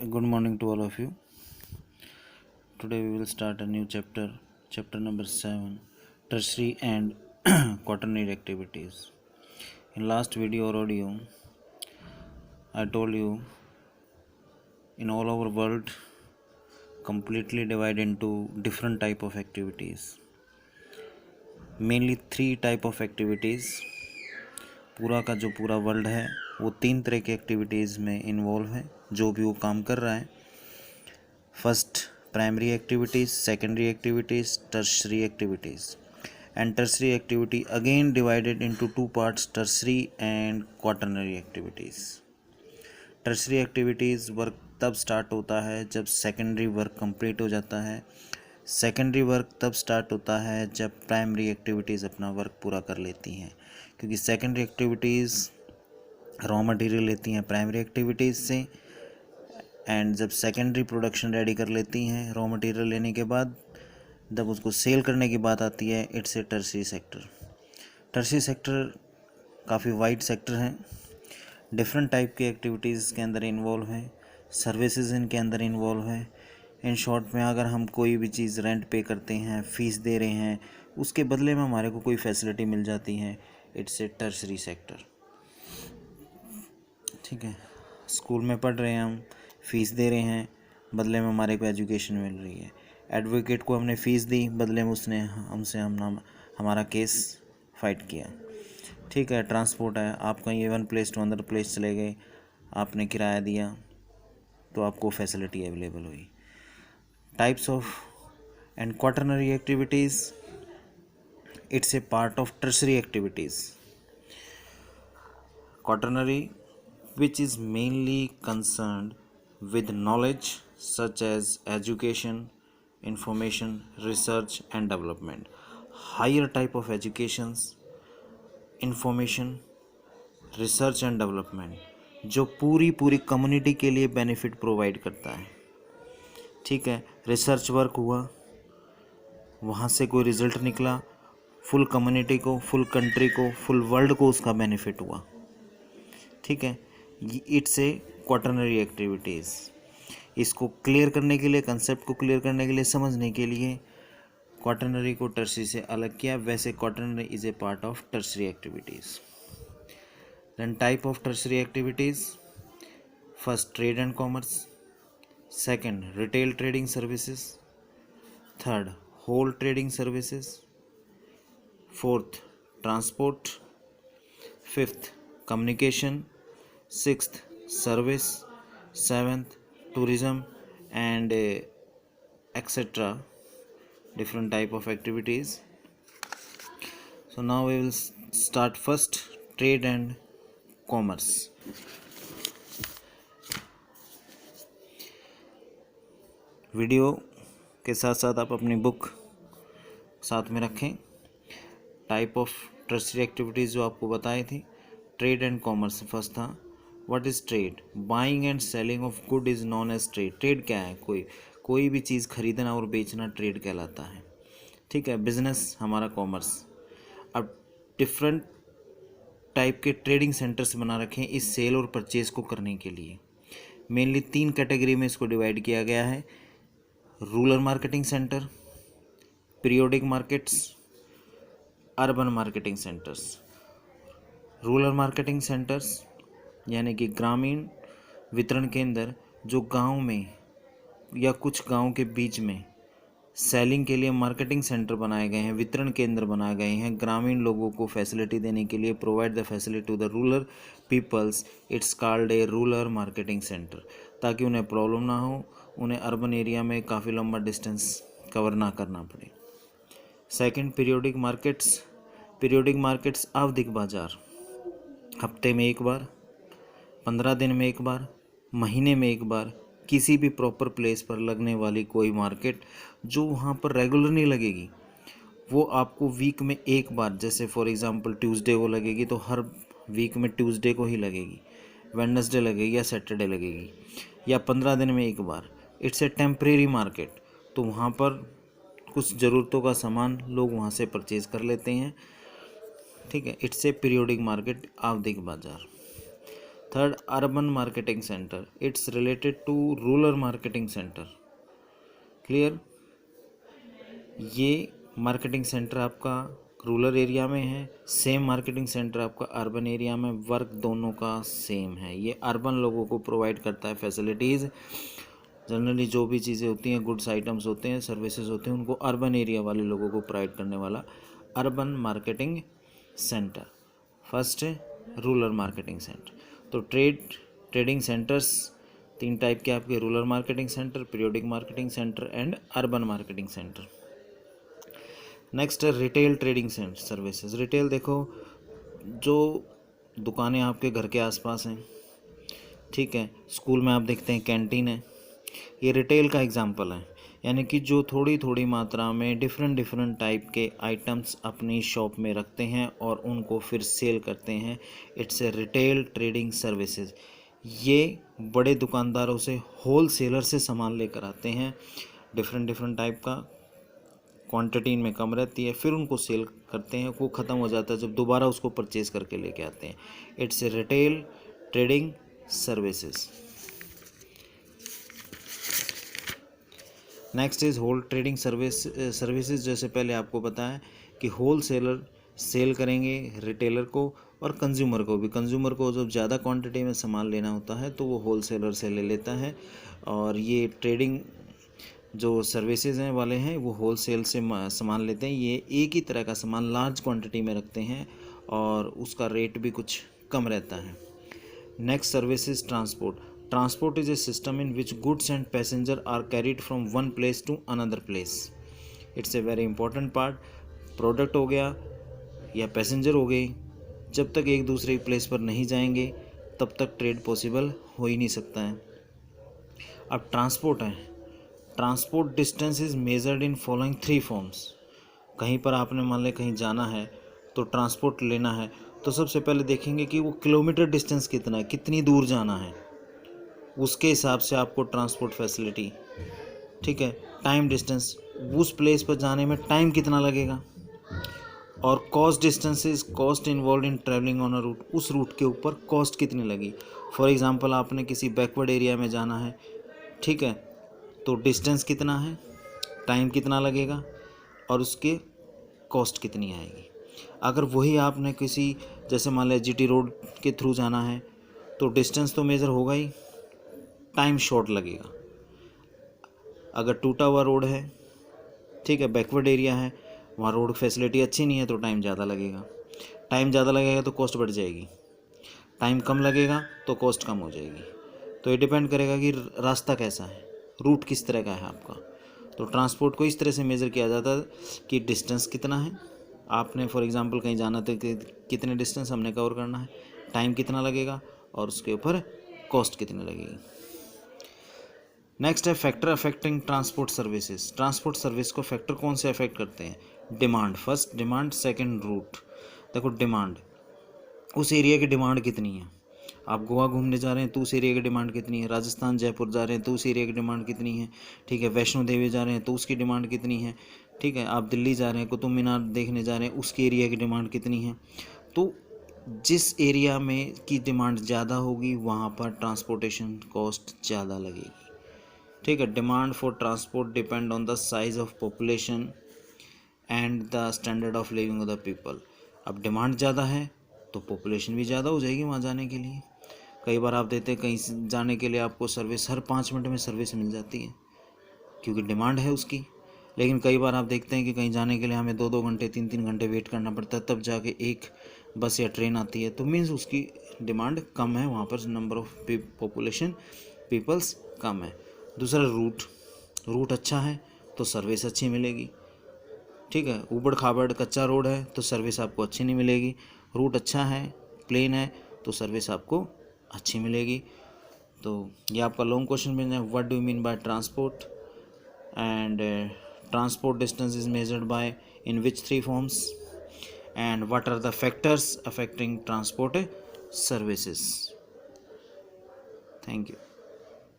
Good morning to all of you. Today we will start a new chapter number 7, tertiary and quaternary activities. In last video or audio, I told you in all our world completely divided into different type of activities. Mainly 3 type of activities. पूरा का जो पूरा world है वो 3 तरह के activities में involve है, जो भी वो काम कर रहा है. First primary activities, secondary activities, tertiary activities. And tertiary activity again divided into 2 parts, tertiary and quaternary activities. Tertiary activities work तब स्टार्ट होता है जब सेकेंडरी वर्क कंप्लीट हो जाता है. सेकेंडरी वर्क तब स्टार्ट होता है जब प्राइमरी एक्टिविटीज़ अपना वर्क पूरा कर लेती हैं, क्योंकि सेकेंडरी एक्टिविटीज़ रॉ मटेरियल लेती हैं प्राइमरी एक्टिविटीज़ से, एंड जब सेकेंडरी प्रोडक्शन रेडी कर लेती हैं रॉ मटेरियल लेने के बाद, जब उसको सेल करने की बात आती है, it's a tertiary sector. Tertiary sector काफ़ी वाइड सेक्टर है, डिफरेंट टाइप के एक्टिविटीज़ के अंदर इन्वॉल्व हैं, सर्विसेज इनके अंदर इन्वॉल्व है. इन शॉर्ट में अगर हम कोई भी चीज़ रेंट पे करते हैं, फ़ीस दे रहे हैं, उसके बदले में हमारे को कोई फैसिलिटी मिल जाती है, इट्स ए टर्शियरी सेक्टर. ठीक है, स्कूल में पढ़ रहे हैं हम, फ़ीस दे रहे हैं, बदले में हमारे को एजुकेशन मिल रही है. एडवोकेट को हमने फ़ीस दी, बदले में उसने हमारा केस फाइट किया. ठीक है, ट्रांसपोर्ट है, आप कहीं one place to other place चले गए, आपने किराया दिया तो आपको फैसिलिटी अवेलेबल हुई. Types of and quaternary activities, it's a part of tertiary activities. Quaternary which is mainly concerned with knowledge such as education, information, research and development. Higher type of educations, information, research and development जो पूरी community के लिए benefit provide करता है. ठीक है, research work हुआ, वहाँ से कोई रिज़ल्ट निकला, फुल कम्युनिटी को, फुल कंट्री को, फुल वर्ल्ड को उसका बेनिफिट हुआ. ठीक है, इट्स ए क्वाटरनरी एक्टिविटीज़. इसको क्लियर करने के लिए, कंसेप्ट को क्लियर करने के लिए, समझने के लिए क्वाटरनरी को टर्शियरी से अलग किया. वैसे quaternary is a part of tertiary activities. Then type of tertiary activities, first trade and commerce, second retail trading services, third whole trading services, fourth transport, fifth communication, sixth service, seventh tourism and etc. different type of activities. So now we will start first trade and commerce. Video के साथ साथ आप अपनी book साथ में रखें. Type of tertiary activities जो आपको बताई थी, ट्रेड एंड कॉमर्स फर्स्ट था. What is trade? Buying and selling of good is known as trade. Trade क्या है? कोई भी चीज़ खरीदना और बेचना ट्रेड कहलाता है. ठीक है, बिजनेस हमारा कॉमर्स. अब डिफरेंट टाइप के ट्रेडिंग सेंटर्स बना रखे हैं इस सेल और परचेज को करने के लिए. मेनली 3 कैटेगरी में इसको डिवाइड किया गया है: rural marketing centre, periodic markets, urban marketing centres. Rural marketing centres यानी कि ग्रामीण वितरण केंद्र, जो गांव में या कुछ गांव के बीच में सेलिंग के लिए मार्केटिंग सेंटर बनाए गए हैं, वितरण केंद्र बनाए गए हैं ग्रामीण लोगों को फैसिलिटी देने के लिए, provide the facility to the rural peoples. It's called a rural marketing centre, ताकि उन्हें प्रॉब्लम ना हो, उन्हें अर्बन एरिया में काफ़ी लंबा डिस्टेंस कवर ना करना पड़े. Second periodic markets. Periodic markets आवधिक बाज़ार, हफ्ते में एक बार, 15 दिन में एक बार, महीने में एक बार, किसी भी प्रॉपर प्लेस पर लगने वाली कोई मार्केट जो वहाँ पर रेगुलर नहीं लगेगी, वो आपको वीक में एक बार, जैसे फॉर एग्जांपल ट्यूसडे को लगेगी तो हर वीक में ट्यूसडे को ही लगेगी, वेडनेसडे लगेगी या सैटरडे लगेगी, या 15 दिन में एक बार. It's a temporary market. तो वहाँ पर कुछ ज़रूरतों का सामान लोग वहाँ से परचेज़ कर लेते हैं. ठीक है, इट्स ए पीरियोडिक मार्केट, आवधिक बाज़ार. Third, urban marketing centre, it's related to rural marketing centre. Clear? ये मार्केटिंग सेंटर आपका रूरल एरिया में है, सेम मार्केटिंग सेंटर आपका अर्बन एरिया में, वर्क दोनों का सेम है। ये अर्बन लोगों को प्रोवाइड करता है फैसिलिटीज़। जनरली जो भी चीज़ें होती हैं, गुड्स आइटम्स होते हैं, सर्विसेज होते हैं, उनको अर्बन एरिया वाले लोगों को प्रोवाइड करने वाला अर्बन मार्केटिंग सेंटर। फर्स्ट है रूरल मार्केटिंग सेंटर। तो ट्रेडिंग सेंटर्स 3 टाइप के आपके, rural marketing centre, periodic marketing centre and urban marketing centre. Next है रिटेल ट्रेडिंग सर्विसेज। रिटेल देखो, जो दुकानें आपके घर के आसपास हैं, ठीक है, स्कूल में आप देखते हैं कैंटीन है, ये रिटेल का एग्जांपल है। यानी कि जो थोड़ी थोड़ी मात्रा में डिफरेंट टाइप के आइटम्स अपनी शॉप में रखते हैं और उनको फिर सेल करते हैं, it's a retail trading services. ये बड़े दुकानदारों से, होल सेलर से सामान लेकर आते हैं, डिफरेंट टाइप का, क्वांटिटी इनमें कम रहती है, फिर उनको सेल करते हैं, वो ख़त्म हो जाता है जब दोबारा उसको परचेज करके लेके आते हैं। It's a retail trading services. Next is whole trading services. जैसे पहले आपको बताया कि होल सेलर सेल करेंगे रिटेलर को और कंज्यूमर को भी। कंज्यूमर को जब ज़्यादा क्वांटिटी में सामान लेना होता है तो वो होल सेलर से ले लेता है, और ये ट्रेडिंग जो सर्विसेज हैं वाले हैं वो होल सेल से सामान लेते हैं। ये एक ही तरह का सामान लार्ज क्वांटिटी में रखते हैं और उसका रेट भी कुछ कम रहता है। Next services transport. Transport is a system in which goods and passenger are carried from one place to another place. It's a very important part. Product हो गया या पैसेंजर हो गई, जब तक एक दूसरे प्लेस पर नहीं जाएंगे तब तक ट्रेड पॉसिबल हो ही नहीं सकता है। अब ट्रांसपोर्ट है। Transport distance is measured in following 3 forms. कहीं पर आपने मान लें कहीं जाना है तो ट्रांसपोर्ट लेना है, तो सबसे पहले देखेंगे कि वो किलोमीटर डिस्टेंस कितना है, कितनी दूर जाना है, उसके हिसाब से आपको ट्रांसपोर्ट फैसिलिटी, ठीक है। टाइम डिस्टेंस, उस प्लेस पर जाने में टाइम कितना लगेगा, और cost distances, cost involve in traveling on a route, उस रूट के ऊपर कॉस्ट कितनी लगी। फॉर एग्जांपल आपने किसी बैकवर्ड एरिया में जाना है, ठीक है, तो डिस्टेंस कितना है, टाइम कितना लगेगा और उसके कॉस्ट कितनी आएगी। अगर वही आपने किसी, जैसे मान लें जीटी रोड के थ्रू जाना है तो डिस्टेंस तो मेजर होगा ही, टाइम शॉर्ट लगेगा। अगर टूटा हुआ रोड है, ठीक है, बैकवर्ड एरिया है, वहाँ रोड फैसिलिटी अच्छी नहीं है तो टाइम ज़्यादा लगेगा। टाइम ज़्यादा लगेगा तो कॉस्ट बढ़ जाएगी, टाइम कम लगेगा तो कॉस्ट कम हो जाएगी। तो ये डिपेंड करेगा कि रास्ता कैसा है, रूट किस तरह का है आपका। तो ट्रांसपोर्ट को इस तरह से मेज़र किया जाता है कि डिस्टेंस कितना है, आपने फॉर एग्जांपल कहीं जाना तो कितने डिस्टेंस हमने कवर करना है, टाइम कितना लगेगा और उसके ऊपर कॉस्ट कितनी लगेगी। नेक्स्ट है factor affecting transport services. Transport service को फैक्टर कौन से अफेक्ट करते हैं? Demand, first demand, second route. देखो डिमांड, उस एरिया की डिमांड कितनी है। आप गोवा घूमने जा रहे हैं तो उस एरिया की डिमांड कितनी है, राजस्थान जयपुर जा रहे हैं तो उस एरिया की डिमांड कितनी है, ठीक है, वैष्णो देवी जा रहे हैं तो उसकी डिमांड कितनी है, ठीक है, आप दिल्ली जा रहे हैं कुतुब मीनार देखने जा रहे हैं उसके एरिया की डिमांड कितनी है। तो जिस एरिया में की डिमांड ज़्यादा होगी वहाँ पर ट्रांसपोर्टेशन कॉस्ट ज़्यादा लगेगी, ठीक है। Demand for transport depend on the size of population and the standard of living of the people. अब डिमांड ज़्यादा है तो पॉपुलेशन भी ज़्यादा हो जाएगी वहाँ जाने के लिए। कई बार आप देते हैं कहीं जाने के लिए आपको सर्विस हर 5 मिनट में सर्विस मिल जाती है क्योंकि डिमांड है उसकी, लेकिन कई बार आप देखते हैं कि कहीं जाने के लिए हमें 2-2 घंटे 3-3 घंटे वेट करना पड़ता है, तब जाके एक बस या ट्रेन आती है, तो मीन्स उसकी डिमांड कम है, वहाँ पर नंबर ऑफ पॉपुलेशन पीपल्स कम है। दूसरा रूट अच्छा है तो सर्विस अच्छी मिलेगी, ठीक है। ऊबड़ खाबड़ कच्चा रोड है तो सर्विस आपको अच्छी नहीं मिलेगी, रूट अच्छा है प्लेन है तो सर्विस आपको अच्छी मिलेगी। तो ये आपका लॉन्ग क्वेश्चन बन जाए, what do you mean by transport, and transport distance is measured by in which 3 forms, and what are the factors affecting transport services. Thank you.